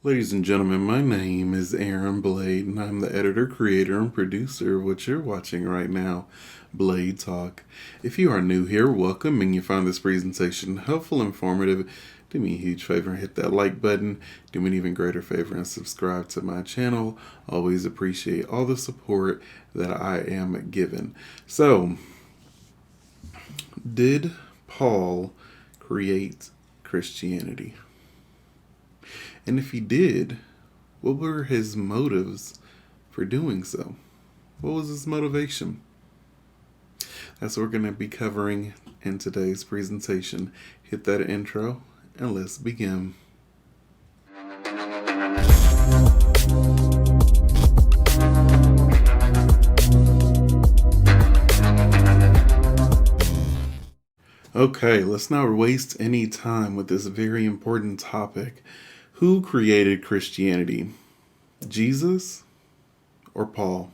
Ladies and gentlemen, my name is Aaron Blade, and I'm the editor, creator, and producer of what you're watching right now, Blade Talk. If you are new here, welcome, and you find this presentation helpful, informative, do me a huge favor and hit that like button. Do me an even greater favor and subscribe to my channel. Always appreciate all the support that I am given. So, did Paul create Christianity? And if he did, what were his motives for doing so? What was his motivation? That's what we're going to be covering in today's presentation. Hit that intro and let's begin. Okay, let's not waste any time with this very important topic. Who created Christianity? Jesus or Paul?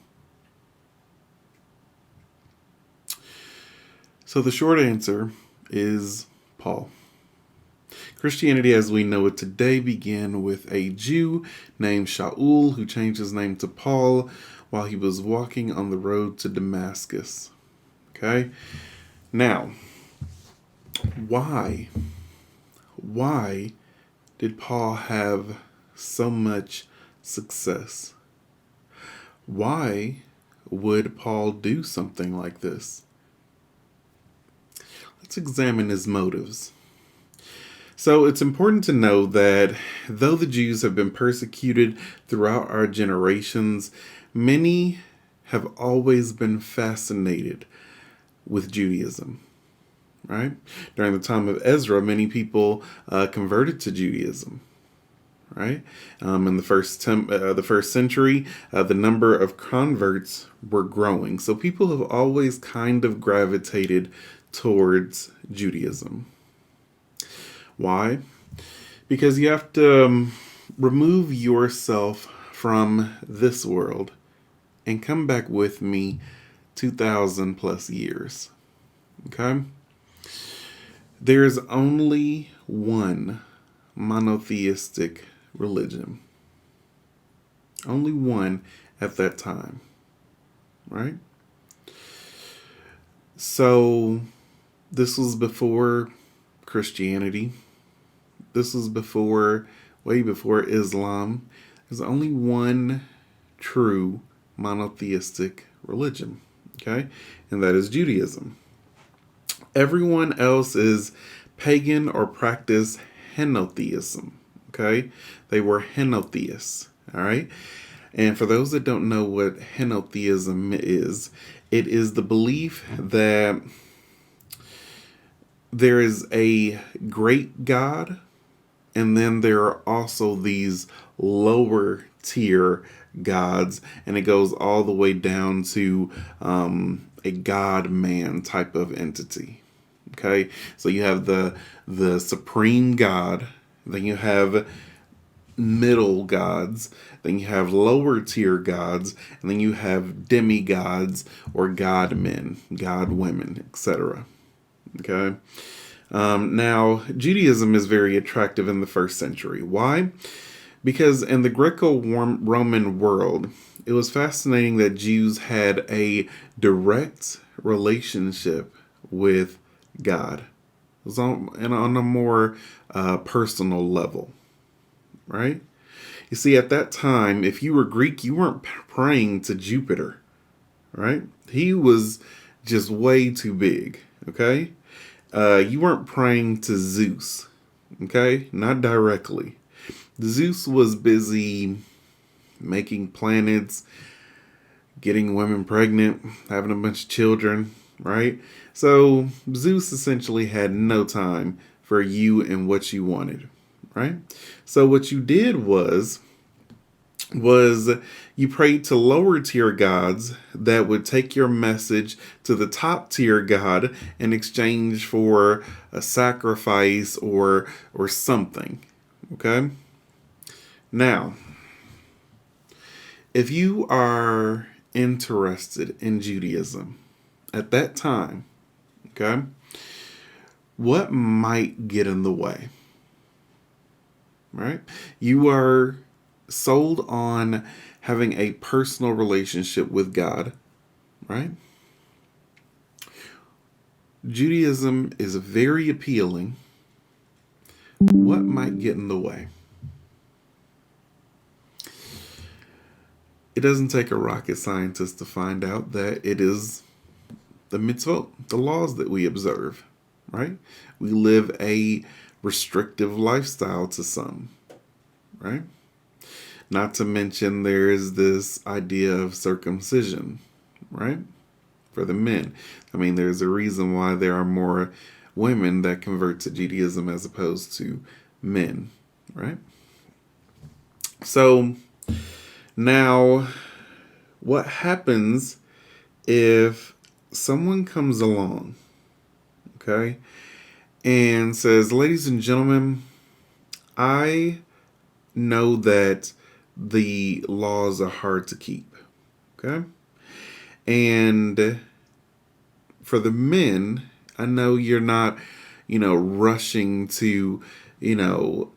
So the short answer is Paul. Christianity as we know it today began with a Jew named Shaul who changed his name to Paul while he was walking on the road to Damascus. Okay? Now, why did Paul have so much success? Why would Paul do something like this? Let's examine his motives. So it's important to know that though the Jews have been persecuted throughout our generations, many have always been fascinated with Judaism. Right? During the time of Ezra, many people converted to Judaism. Right? In the first century, the number of converts were growing. So people have always kind of gravitated towards Judaism. Why? Because you have to remove yourself from this world and come back with me 2,000 plus years. Okay? There's only one monotheistic religion. Only one at that time. Right? So, this was before Christianity. This was way before Islam. There's only one true monotheistic religion. Okay? And that is Judaism. Everyone else is pagan or practice henotheism. Okay? They were henotheists. All right? And for those that don't know what henotheism is, it is the belief that there is a great God, and then there are also these lower tier gods, and it goes all the way down to a God-man type of entity. Okay, so you have the supreme God, then you have middle gods, then you have lower tier gods, and then you have demigods or god men, god women, etc. Okay. Now, Judaism is very attractive in the first century. Why? Because in the Greco-Roman world, it was fascinating that Jews had a direct relationship with God. It was on a more personal level, right? You see, at that time, if you were Greek, you weren't praying to Jupiter, right? He was just way too big, okay? You weren't praying to Zeus, okay? Not directly. Zeus was busy making planets, getting women pregnant, having a bunch of children, right? So Zeus essentially had no time for you and what you wanted, right? So what you did was you prayed to lower tier gods that would take your message to the top tier god in exchange for a sacrifice or something. Okay? Now, if you are interested in Judaism at that time, okay, what might get in the way? Right? You are sold on having a personal relationship with God, right? Judaism is very appealing. What might get in the way? It doesn't take a rocket scientist to find out that it is the mitzvot, the laws that we observe, right? We live a restrictive lifestyle to some, right? Not to mention there is this idea of circumcision, right? For the men. I mean, there's a reason why there are more women that convert to Judaism as opposed to men, right? So now, what happens if someone comes along, okay, and says, ladies and gentlemen, I know that the laws are hard to keep, okay? And for the men, I know you're not, rushing to, do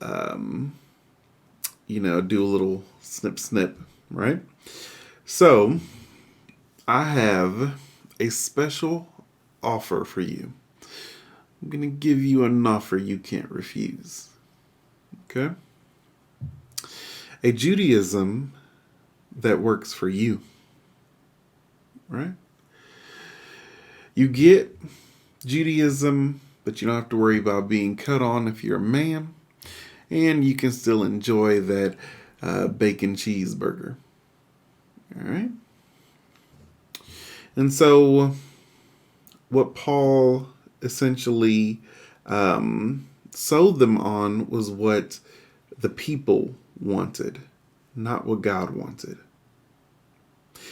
a little snip snip, right? So I have a special offer for you. I'm going to give you an offer you can't refuse. Okay? A Judaism that works for you. Right? You get Judaism, but you don't have to worry about being cut on if you're a man. And you can still enjoy that bacon cheeseburger. All right? And so, what Paul essentially sold them on was what the people wanted, not what God wanted.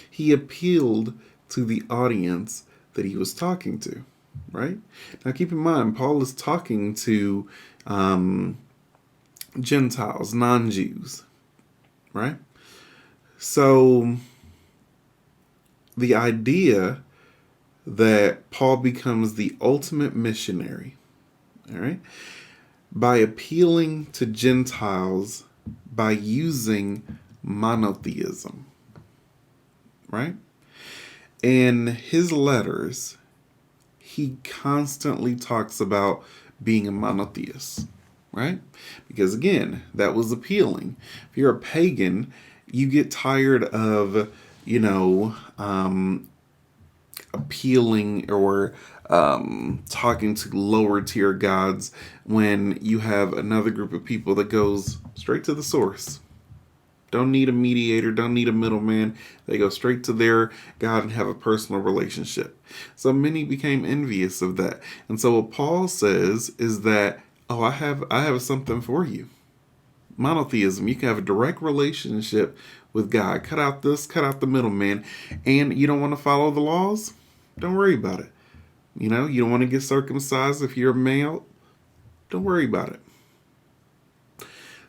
He appealed to the audience that he was talking to, right? Now, keep in mind, Paul is talking to Gentiles, non-Jews, right? So the idea that Paul becomes the ultimate missionary, all right, by appealing to Gentiles by using monotheism, right? In his letters, he constantly talks about being a monotheist, right? Because again, that was appealing. If you're a pagan, you get tired of, appealing or talking to lower tier gods when you have another group of people that goes straight to the source. Don't need a mediator, don't need a middleman. They go straight to their God and have a personal relationship. So many became envious of that. And so what Paul says is that, I have something for you. Monotheism. You can have a direct relationship with God. Cut out the middleman. And you don't want to follow the laws? Don't worry about it. You don't want to get circumcised if you're a male? Don't worry about it.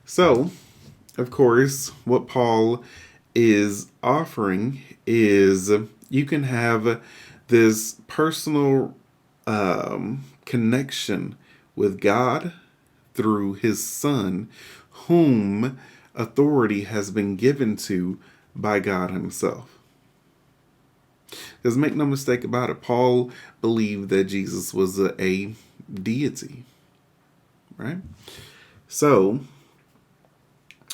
So, of course, what Paul is offering is you can have this personal connection with God through his Son, whom authority has been given to by God himself. Because make no mistake about it, Paul believed that Jesus was a deity, right? So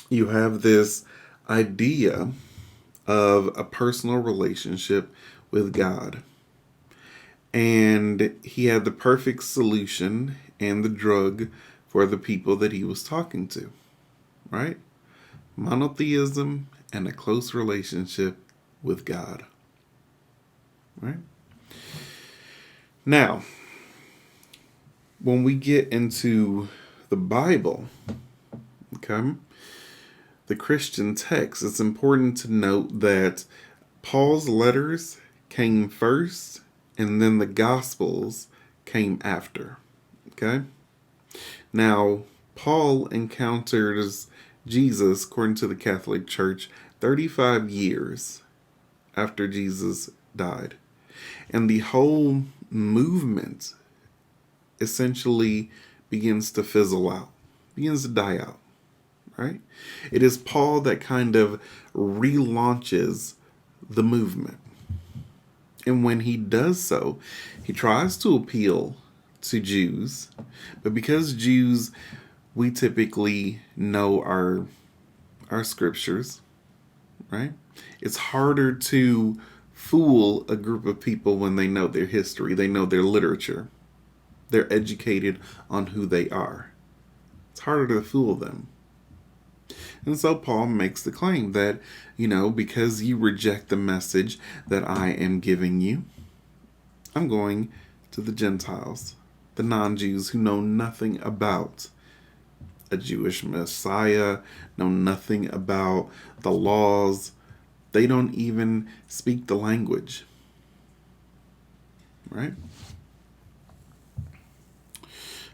you have this idea of a personal relationship with God. And he had the perfect solution and the drug for the people that he was talking to, right? Monotheism and a close relationship with God, right? Now, when we get into the Bible, okay, the Christian text, it's important to note that Paul's letters came first and then the Gospels came after, okay? Now, Paul encounters Jesus, according to the Catholic Church, 35 years after Jesus died. And the whole movement essentially begins to fizzle out, begins to die out, right? It is Paul that kind of relaunches the movement. And when he does so, he tries to appeal to Jews, but because Jews, we typically know our scriptures, right? It's harder to fool a group of people when they know their history, they know their literature, they're educated on who they are. It's harder to fool them. And so Paul makes the claim that, because you reject the message that I am giving you, I'm going to the Gentiles, the non-Jews who know nothing about a Jewish Messiah, know nothing about the laws. They don't even speak the language, right?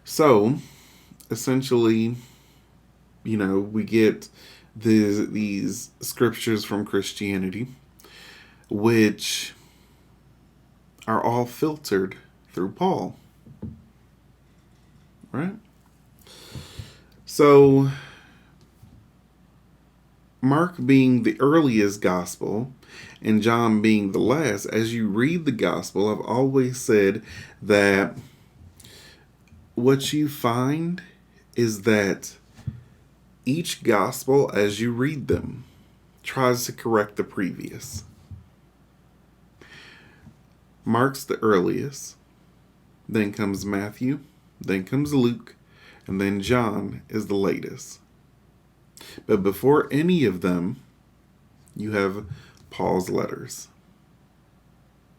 So, essentially, we get these scriptures from Christianity, which are all filtered through Paul, right? So, Mark being the earliest gospel and John being the last, as you read the gospel, I've always said that what you find is that each gospel, as you read them, tries to correct the previous. Mark's the earliest, then comes Matthew, then comes Luke, and then John is the latest. But before any of them, you have Paul's letters,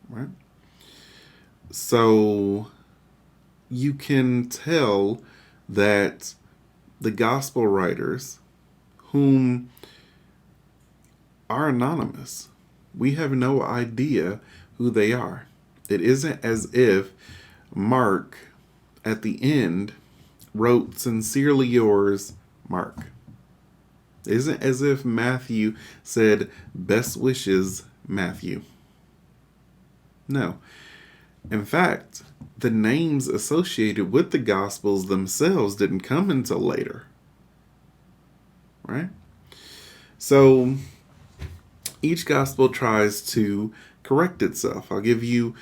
right? So you can tell that the gospel writers, whom are anonymous, we have no idea who they are. It isn't as if Mark, at the end, wrote, "Sincerely yours, Mark." It isn't as if Matthew said, "Best wishes, Matthew." No. In fact, the names associated with the Gospels themselves didn't come until later, right? So each Gospel tries to correct itself. I'll give you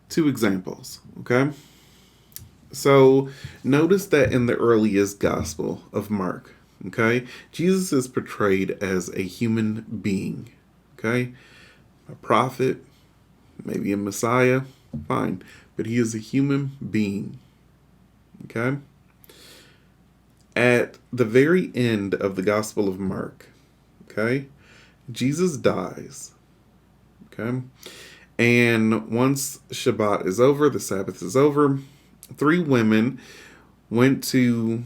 2 examples, okay? So notice that in the earliest Gospel of Mark, okay, Jesus is portrayed as a human being, okay? A prophet, maybe a Messiah, fine, but he is a human being, okay? At the very end of the Gospel of Mark, okay, Jesus dies, okay? And once Shabbat is over, the Sabbath is over, 3 women went to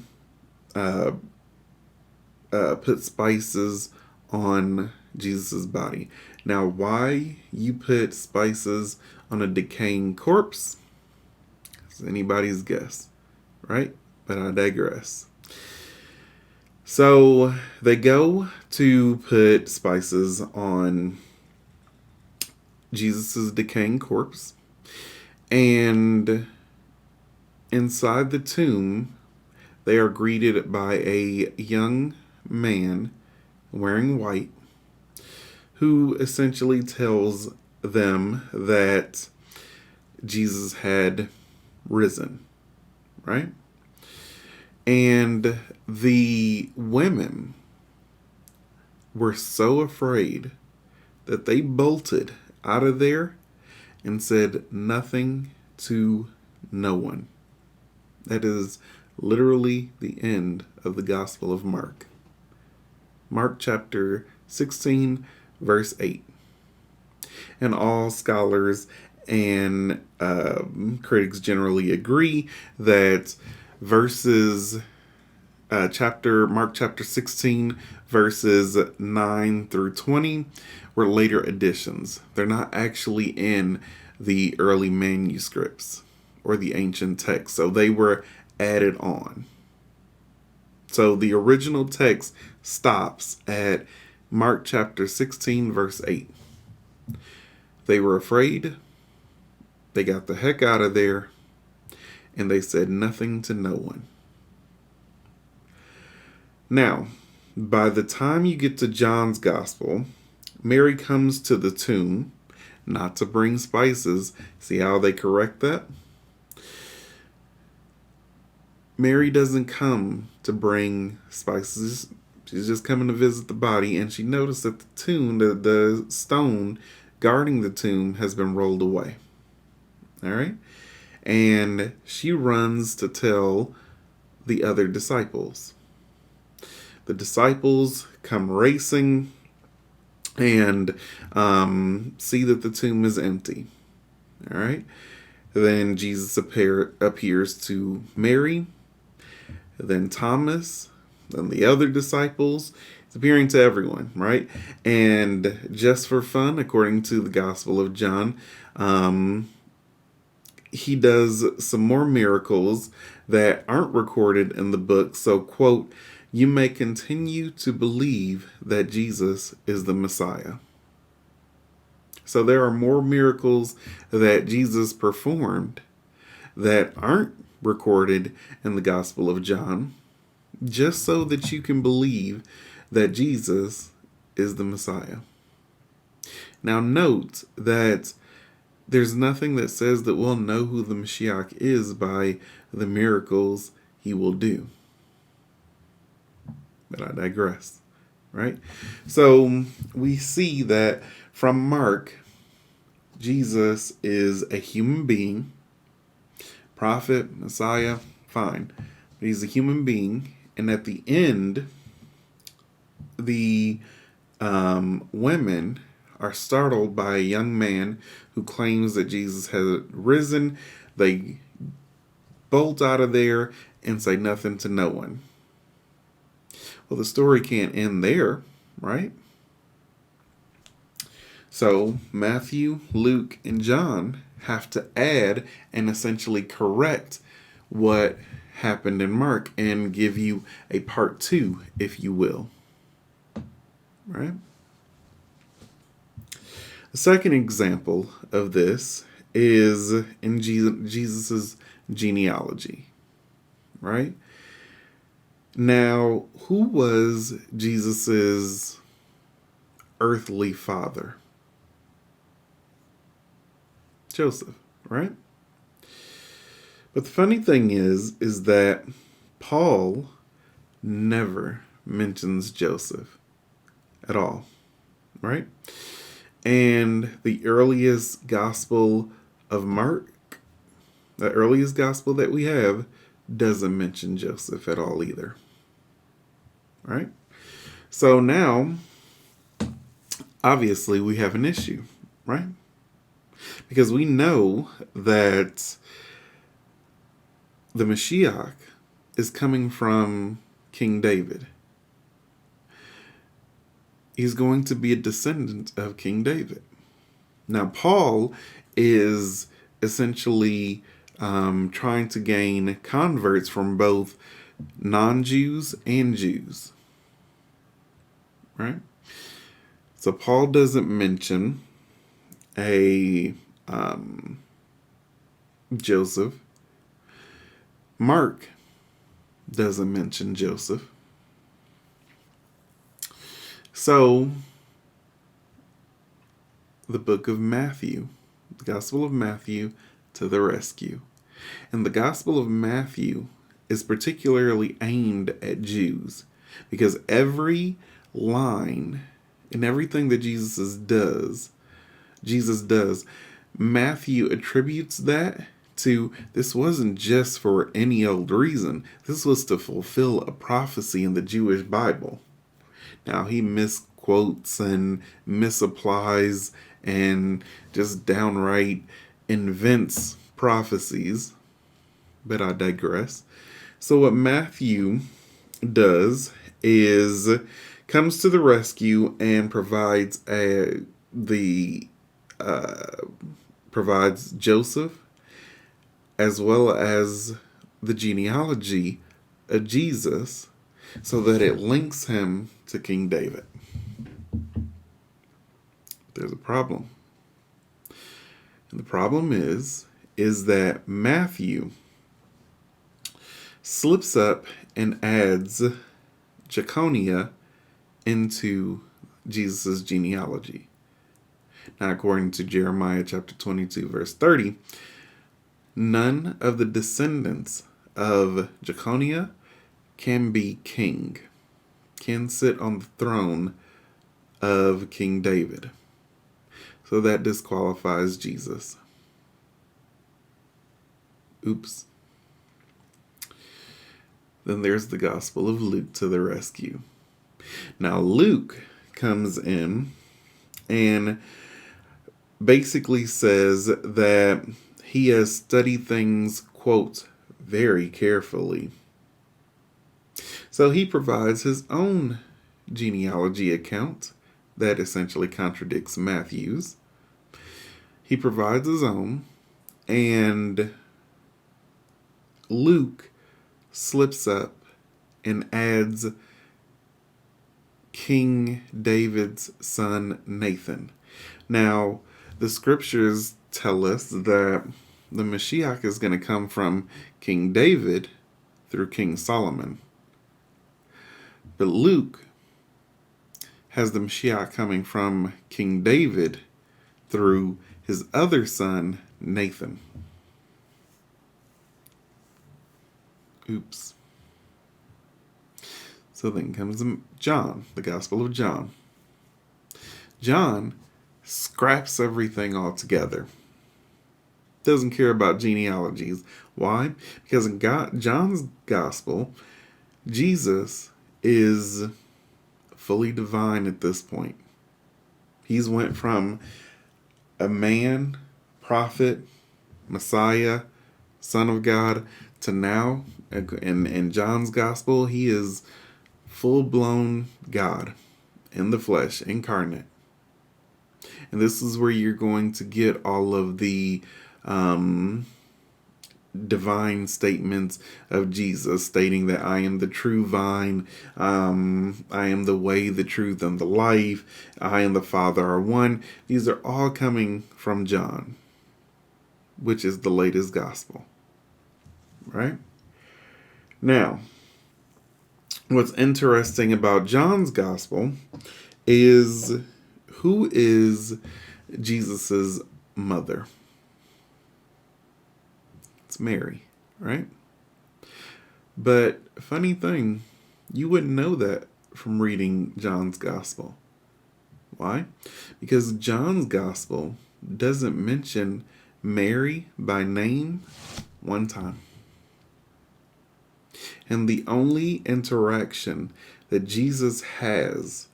put spices on Jesus' body. Now, why you put spices on a decaying corpse is anybody's guess, right? But I digress. So they go to put spices on Jesus' decaying corpse, and inside the tomb, they are greeted by a young man wearing white who essentially tells them that Jesus had risen, right? And the women were so afraid that they bolted out of there and said nothing to no one. That is literally the end of the Gospel of Mark. Mark chapter 16, verse 8. And all scholars and critics generally agree that Mark chapter 16, verses 9 through 20 were later additions. They're not actually in the early manuscripts or the ancient text, so they were added on. So the original text stops at Mark chapter 16, verse 8. They were afraid, they got the heck out of there, and they said nothing to no one. Now, By the time you get to John's gospel, Mary comes to the tomb not to bring spices. See how they correct that? Mary doesn't come to bring spices. She's just coming to visit the body, and she noticed that the tomb, the stone guarding the tomb, has been rolled away. All right? And she runs to tell the other disciples. The disciples come racing and see that the tomb is empty. All right? Then Jesus appears to Mary, then Thomas, then the other disciples. It's appearing to everyone, right? And just for fun, according to the Gospel of John, he does some more miracles that aren't recorded in the book. So, quote, you may continue to believe that Jesus is the Messiah. So there are more miracles that Jesus performed that aren't recorded in the Gospel of John, just so that you can believe that Jesus is the Messiah. Now note that there's nothing that says that we'll know who the Mashiach is by the miracles he will do. But I digress, right? So we see that from Mark, Jesus is a human being, prophet, Messiah, fine. But he's a human being, and at the end, the women are startled by a young man who claims that Jesus has risen. They bolt out of there and say nothing to no one. Well, the story can't end there, right? So Matthew, Luke, and John have to add and essentially correct what happened in Mark and give you a part 2, if you will. Right? The second example of this is in Jesus's genealogy. Right? Now, who was Jesus's earthly father? Joseph, right? But the funny thing is that Paul never mentions Joseph at all, right? And the earliest gospel of Mark, the earliest gospel that we have, doesn't mention Joseph at all either, right? So now, obviously, we have an issue, right? Because we know that the Mashiach is coming from King David. He's going to be a descendant of King David. Now, Paul is essentially trying to gain converts from both non-Jews and Jews. Right? So Paul doesn't mention a Joseph. Mark doesn't mention Joseph. So the book of Matthew, the Gospel of Matthew, to the rescue. And the Gospel of Matthew is particularly aimed at Jews because every line and everything that Jesus does, Matthew attributes that to this wasn't just for any old reason. This was to fulfill a prophecy in the Jewish Bible. Now, he misquotes and misapplies and just downright invents prophecies, but I digress. So what Matthew does is comes to the rescue and provides provides Joseph as well as the genealogy of Jesus so that it links him to King David. There's a problem. And the problem is that Matthew slips up and adds Jeconiah into Jesus' genealogy. Now, according to Jeremiah chapter 22, verse 30, none of the descendants of Jeconiah can be king, can sit on the throne of King David. So that disqualifies Jesus. Oops. Then there's the Gospel of Luke to the rescue. Now, Luke comes in and basically says that he has studied things, quote, very carefully. So he provides his own genealogy account that essentially contradicts Matthew's. He provides his own, and Luke slips up and adds King David's son Nathan. Now, the scriptures tell us that the Mashiach is going to come from King David through King Solomon. But Luke has the Mashiach coming from King David through his other son, Nathan. Oops. So then comes John, the Gospel of John. John scraps everything all together. Doesn't care about genealogies. Why? Because in John's Gospel, Jesus is fully divine at this point. He's went from a man, prophet, Messiah, Son of God, to now, in John's Gospel, he is full-blown God in the flesh, incarnate. And this is where you're going to get all of the divine statements of Jesus, stating that I am the true vine, I am the way, the truth, and the life, I and the Father are one. These are all coming from John, which is the latest gospel. Right? Now, what's interesting about John's gospel is who is Jesus's mother? It's Mary, right? But funny thing, you wouldn't know that from reading John's gospel. Why? Because John's gospel doesn't mention Mary by name one time. And the only interaction that Jesus has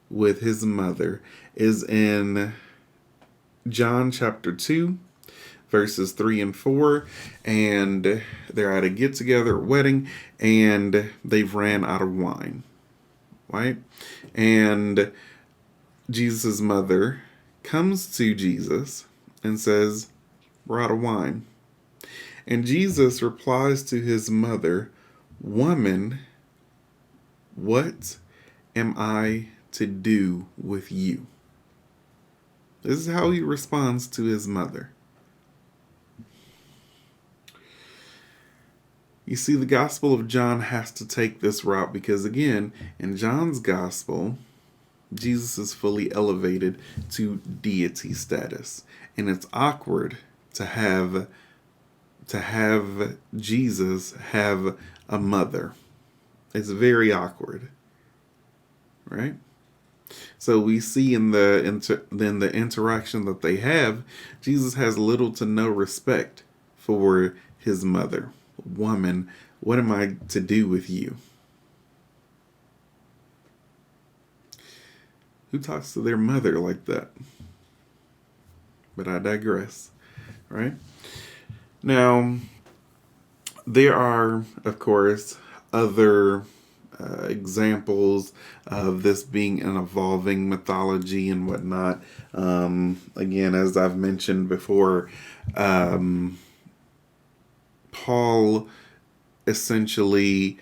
with his mother is in John chapter 2, verses 3 and 4. And they're at a get-together, wedding, and they've ran out of wine. Right? And Jesus' mother comes to Jesus and says, "We're out of wine." And Jesus replies to his mother, "Woman, what am I to do with you?" This is how he responds to his mother. You see, the Gospel of John has to take this route because, again, in John's Gospel, Jesus is fully elevated to deity status. And it's awkward to have Jesus have a mother. It's very awkward, right? So we see in the interaction that they have, Jesus has little to no respect for his mother. Woman, what am I to do with you? Who talks to their mother like that? But I digress, right? Now, there are, of course, other examples of this being an evolving mythology and whatnot. Again, as I've mentioned before, Paul essentially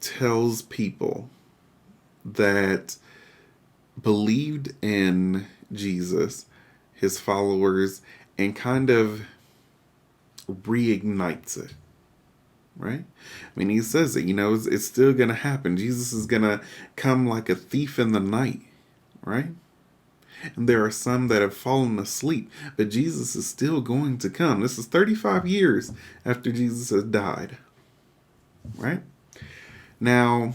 tells people that believed in Jesus, his followers, and kind of reignites it. right? I mean, he says it, it's still going to happen. Jesus is going to come like a thief in the night, right? And there are some that have fallen asleep, but Jesus is still going to come. This is 35 years after Jesus has died, right? Now,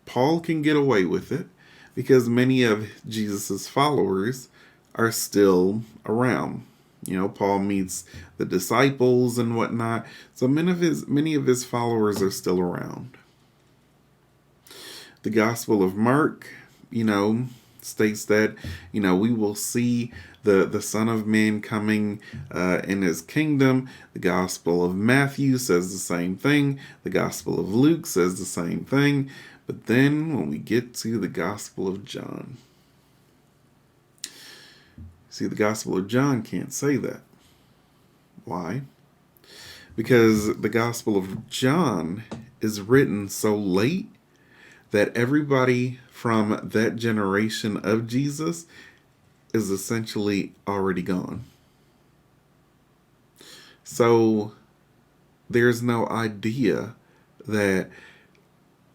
Paul can get away with it because many of Jesus's followers are still around. Paul meets the disciples and whatnot, so many of his followers are still around. The Gospel of Mark, states that we will see the Son of Man coming in his kingdom. The Gospel of Matthew says the same thing. The Gospel of Luke says the same thing. But then when we get to the Gospel of John, see, the Gospel of John can't say that. Why? Because the Gospel of John is written so late that everybody from that generation of Jesus is essentially already gone. So there's no idea that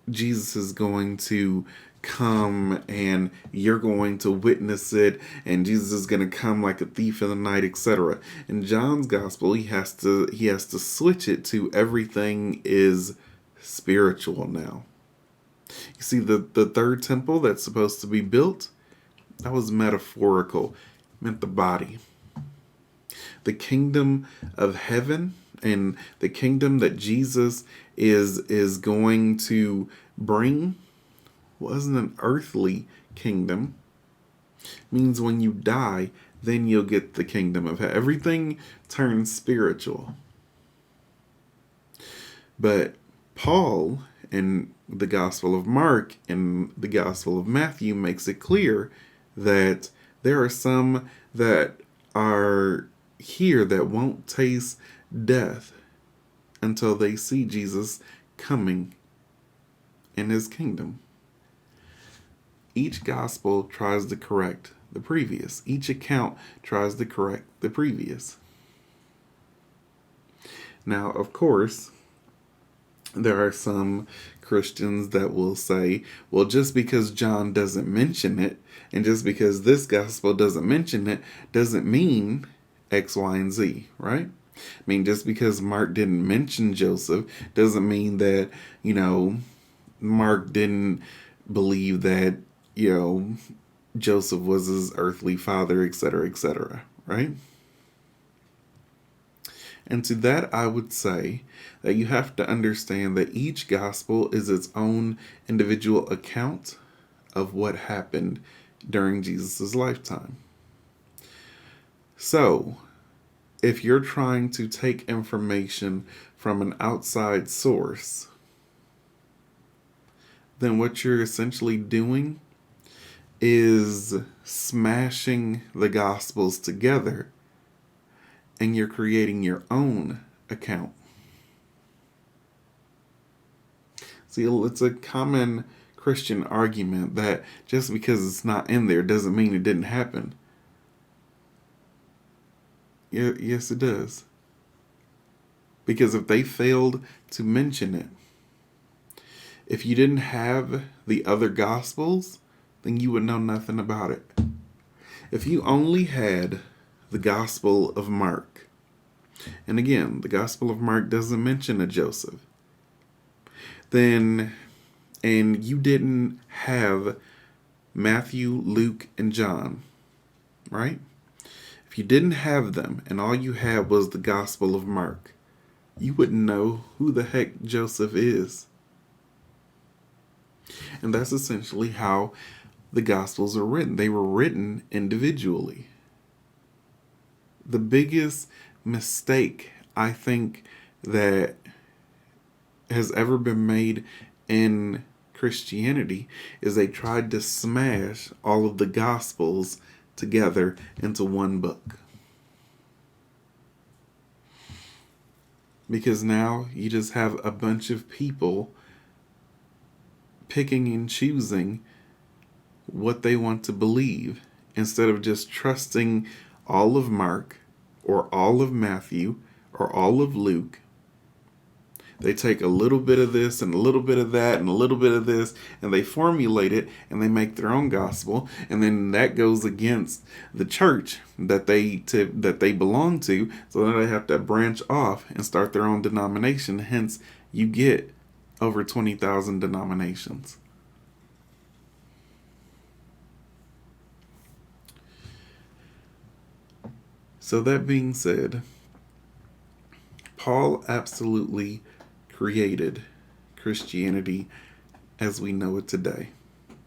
Jesus is going to come and you're going to witness it, and Jesus is going to come like a thief in the night, etc. In John's gospel, he has to switch it to everything is spiritual now. You see, the third temple that's supposed to be built, that was metaphorical, it meant the body. The kingdom of heaven and the kingdom that Jesus is going to bring wasn't an earthly kingdom. It means when you die, then you'll get the kingdom of heaven. Everything turns spiritual. But Paul in the Gospel of Mark and the Gospel of Matthew makes it clear that there are some that are here that won't taste death until they see Jesus coming in his kingdom. Each gospel tries to correct the previous. Each account tries to correct the previous. Now, of course, there are some Christians that will say, well, just because John doesn't mention it, and just because this gospel doesn't mention it, doesn't mean X, Y, and Z, right? I mean, just because Mark didn't mention Joseph doesn't mean that, Mark didn't believe that, Joseph was his earthly father, etc., right? And to that, I would say that you have to understand that each gospel is its own individual account of what happened during Jesus' lifetime. So, if you're trying to take information from an outside source, then what you're essentially doing is smashing the gospels together, and you're creating your own account. See, it's a common Christian argument that just because it's not in there doesn't mean it didn't happen. Yes, it does. Because if they failed to mention it, if you didn't have the other gospels, then you would know nothing about it. If you only had the Gospel of Mark, and again, the Gospel of Mark doesn't mention a Joseph, and you didn't have Matthew, Luke, and John, right? If you didn't have them and all you had was the Gospel of Mark, you wouldn't know who the heck Joseph is. And that's essentially how the Gospels are written. They were written individually. The biggest mistake I think that has ever been made in Christianity is they tried to smash all of the Gospels together into one book. Because now you just have a bunch of people picking and choosing what they want to believe instead of just trusting all of Mark or all of Matthew or all of Luke. They take a little bit of this and a little bit of that and a little bit of this, and they formulate it and they make their own gospel, and then that goes against the church that they belong to, so then they have to branch off and start their own denomination. Hence, you get over 20,000 denominations. So that being said, Paul absolutely created Christianity as we know it today.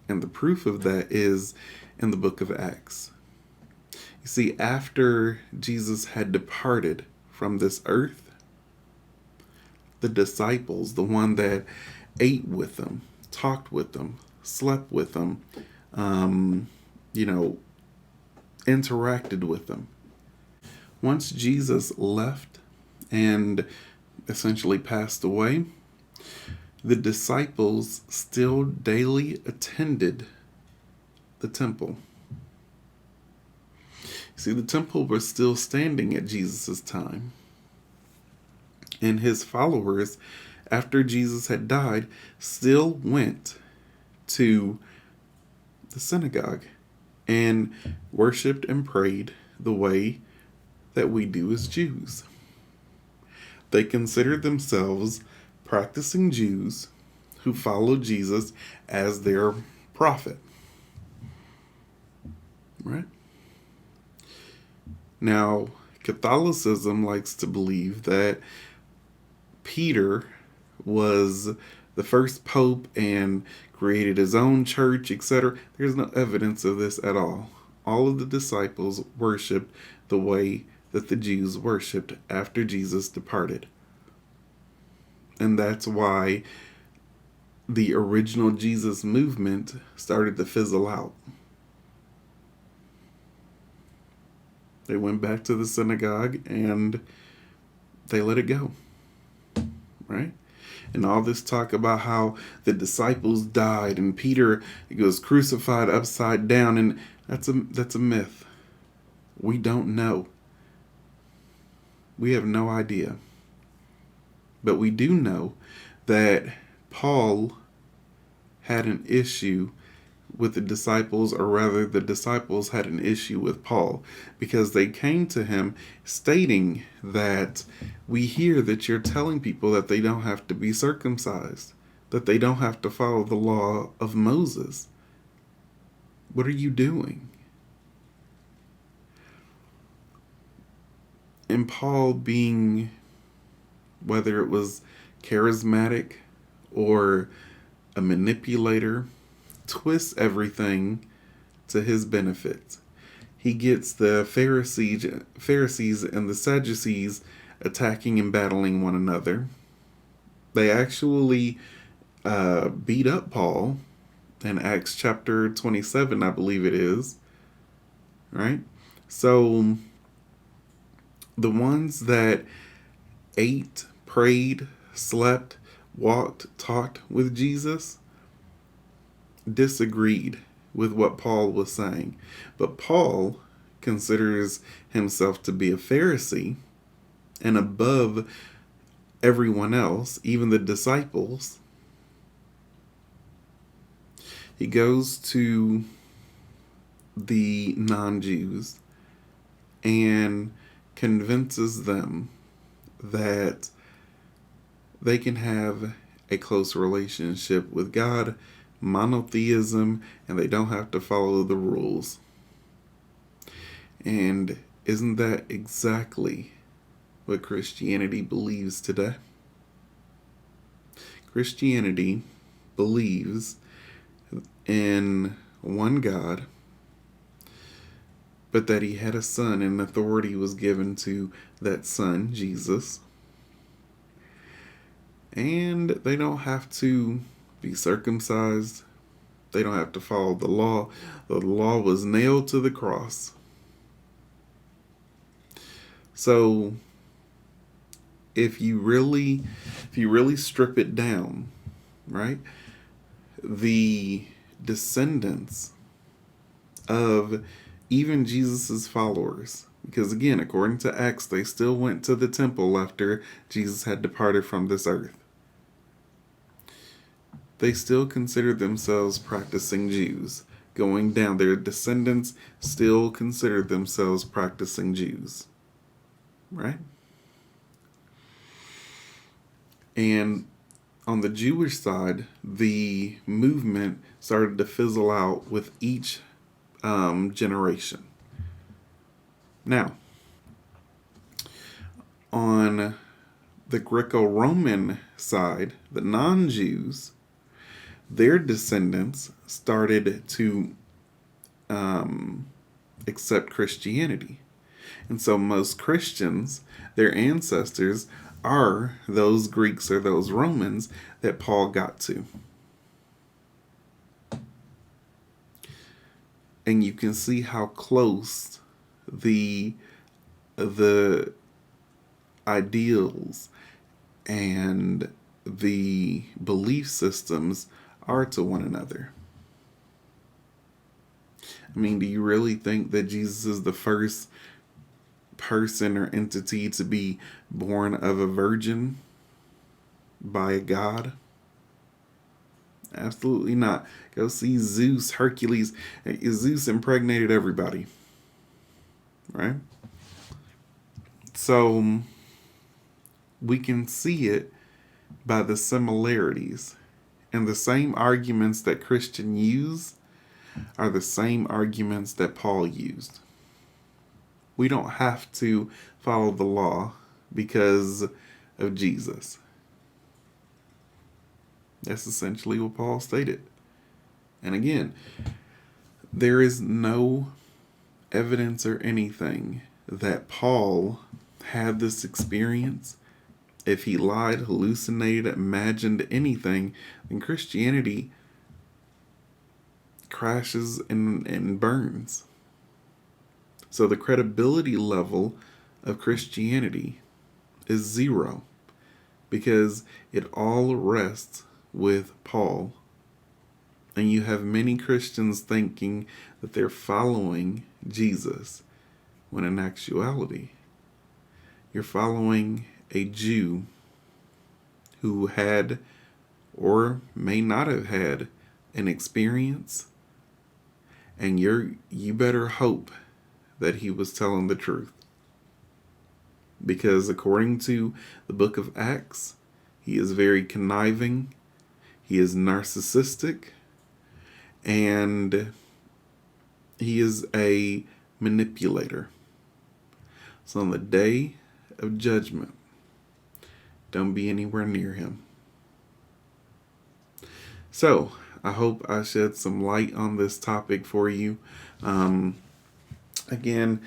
And the proof of that is in the book of Acts. You see, after Jesus had departed from this earth, the disciples, the one that ate with them, talked with them, slept with them, interacted with them. Once Jesus left and essentially passed away, the disciples still daily attended the temple. See, the temple was still standing at Jesus' time. And his followers, after Jesus had died, still went to the synagogue and worshiped and prayed the way that we do as Jews. They considered themselves practicing Jews who followed Jesus as their prophet. Right? Now, Catholicism likes to believe that Peter was the first pope and created his own church, etc. There's no evidence of this at all. All of the disciples worshiped the way that the Jews worshipped after Jesus departed. And that's why the original Jesus movement started to fizzle out. They went back to the synagogue and they let it go. Right? And all this talk about how the disciples died and Peter was crucified upside down, and that's a myth. We don't know. We have no idea. But we do know that Paul had an issue with the disciples, or rather the disciples had an issue with Paul, because they came to him stating that we hear that you're telling people that they don't have to be circumcised, that they don't have to follow the law of Moses. What are you doing? And Paul, being, whether it was charismatic or a manipulator, twists everything to his benefit. He gets the Pharisees and the Sadducees attacking and battling one another. They actually beat up Paul in Acts chapter 27, I believe it is. Right? So the ones that ate, prayed, slept, walked, talked with Jesus disagreed with what Paul was saying. But Paul considers himself to be a Pharisee and above everyone else, even the disciples. He goes to the non-Jews and convinces them that they can have a close relationship with God, monotheism, and they don't have to follow the rules. And isn't that exactly what Christianity believes today? Christianity believes in one God, but that he had a son and authority was given to that son, Jesus. And they don't have to be circumcised. They don't have to follow the law. The law was nailed to the cross. So if you really strip it down, right? The descendants of even Jesus's followers, because again, according to Acts, they still went to the temple after Jesus had departed from this earth. they still considered themselves practicing Jews. Going down, their descendants still considered themselves practicing Jews. Right? And on the Jewish side, the movement started to fizzle out with each generation. Now, on the Greco-Roman side, the non-Jews, their descendants started to accept Christianity. And so most Christians, their ancestors, are those Greeks or those Romans that Paul got to. And you can see how close the ideals and the belief systems are to one another. I mean, do you really think that Jesus is the first person or entity to be born of a virgin by a god? Absolutely not. Go see Zeus, Hercules. Zeus impregnated everybody. Right? So we can see it by the similarities. And the same arguments that Christians use are the same arguments that Paul used. We don't have to follow the law because of Jesus. That's essentially what Paul stated. And again, there is no evidence or anything that Paul had this experience. If he lied, hallucinated, imagined anything, then Christianity crashes and burns. So the credibility level of Christianity is zero because it all rests with Paul. And you have many Christians thinking that they're following Jesus, when in actuality, you're following a Jew who had or may not have had an experience, and you better hope that he was telling the truth. Because according to the book of Acts, he is very conniving, he is narcissistic, and he is a manipulator. So on the day of judgment, don't be anywhere near him. So I hope I shed some light on this topic for you. Again,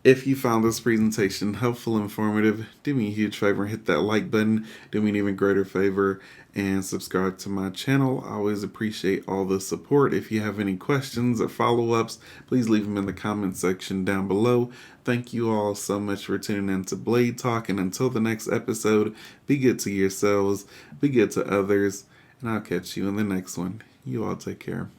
if you found this presentation helpful, informative, do me a huge favor and hit that like button. Do me an even greater favor and subscribe to my channel. I always appreciate all the support. If you have any questions or follow-ups, please leave them in the comment section down below. Thank you all so much for tuning in to Blade Talk. And until the next episode, be good to yourselves, be good to others, and I'll catch you in the next one. You all take care.